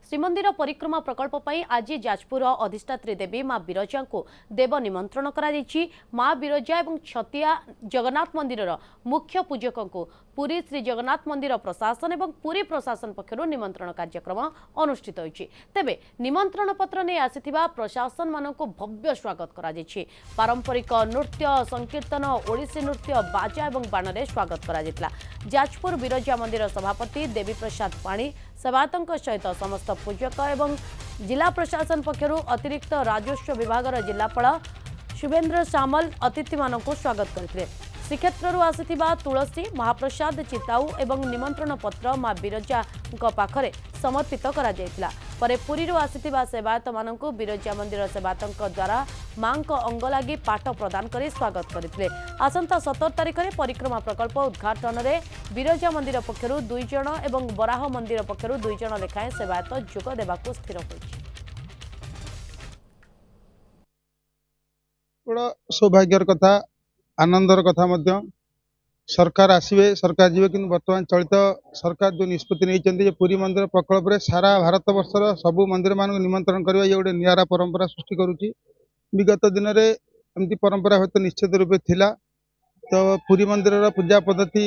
श्रीमंदिर परिक्रमा प्रकल्प पर आज जाजपुर अधिष्ठात्री देवी मां बिरजा को देव निमंत्रण कर मां बिरजा और छतिया जगन्नाथ मंदिर मुख्य पूजकों को पुरी श्री जगन्नाथ मंदिर प्रशासन और पुरी प्रशासन पक्षर निमंत्रण कार्यक्रम अनुष्ठित होइछि। तेबे निमंत्रण पत्र नहीं आसिथिबा प्रशासन मानक भव्य स्वागत करा जायछि। पारंपरिक नृत्य संकीर्तन ओडिसी नृत्य बाजा और बाण रे स्वागत करा जायतिला। जाजपुर बिरजा मंदिर सभापति देवी प्रसाद पाणी सेवायतों सहित समस्त पूजक एवं जिला प्रशासन पक्षर अतिरिक्त राजस्व विभाग जिलापाल शुभेन्द्र सामल अतिथि मानक स्वागत करते। श्रीक्षेत्र आसिथिबा तुलसी महाप्रसाद चिताऊ एवं निमंत्रण पत्र मां बिरजा पाखरे समर्पित करा जायतिला। परे पुरीरू आसिथिबा सेवायत मानक बिरजा मंदिर सेवायतों द्वारा मां अंग लगी पाठ प्रदान कर स्वागत करते। आसंता 17 तारिख में परिक्रमा प्रकल्प उद्घाटन में बिरजा मंदिर पक्षर 2 जण एवं बराह मंदिर पक्षर 2 जण लेखाएं सेवायत जोग देवाक स्थिर होइछि। बड़ा सौभाग्यर कथा आनंदर कथा मध्य सरकार आसवे सरकार जीवे कि बर्तमान चलित सरकार जो निष्पत्ति नहीं पुरी मंदिर प्रकल्प रे सारा भारत वर्षर सबू मंदिर मान निमंत्रण करवा ये गोटे निरा परंपरा सृष्टि करुच्ची। विगत दिन में एमती परंपरा हूँ निश्चित रूपे थिला। तो पुरी मंदिर पूजा पद्धति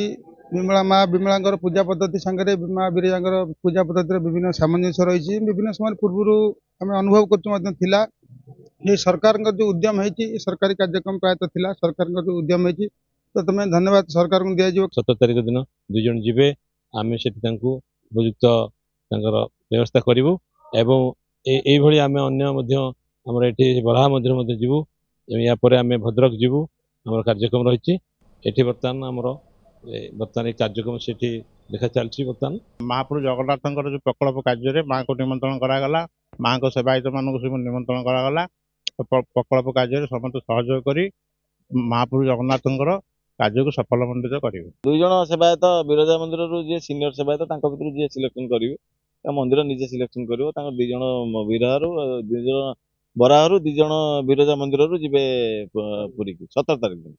विमला माँ विमला पूजा पद्धति सांगे माँ बिरजा पूजा पद्धति विभिन्न सामंजस्य रही विभिन्न समय पूर्व आम अनुभव कर ये सरकार जो उद्यम है सरकारी कार्यक्रम प्रायतः थिला सरकार जो उद्यम है तो तुम्हें धन्यवाद सरकार को दिया। 17 तारिख दिन 2 जण जीवे आम से उपयुक्त व्यवस्था करूँ एवं ये आम अमर ये बराह मंदिर जीवु यापर आम भद्रक जीवु आम कार्यक्रम रही बर्तमान कार्यक्रम से देखा चलती। बर्तमान महाप्रभु जगन्नाथ जो प्रकल्प कार्य माँ को निमंत्रण करागला माँ को सेवायत मानक निमंत्रण करागला प्रकल्प कार्य समस्त सहयोग कर महाप्रभु जगन्नाथ कार्य को सफल मंडित करेंगे। 2 जण सेवायत बिरजा मंदिर जी सीनियर सेवायत भर जी सिलेक्शन करेंगे मंदिर निजे सिलेक्शन कर 2 जण बिराह 2 जण बराह 2 जण बिरजा मंदिर जी पुरी 17 तारिख दिन।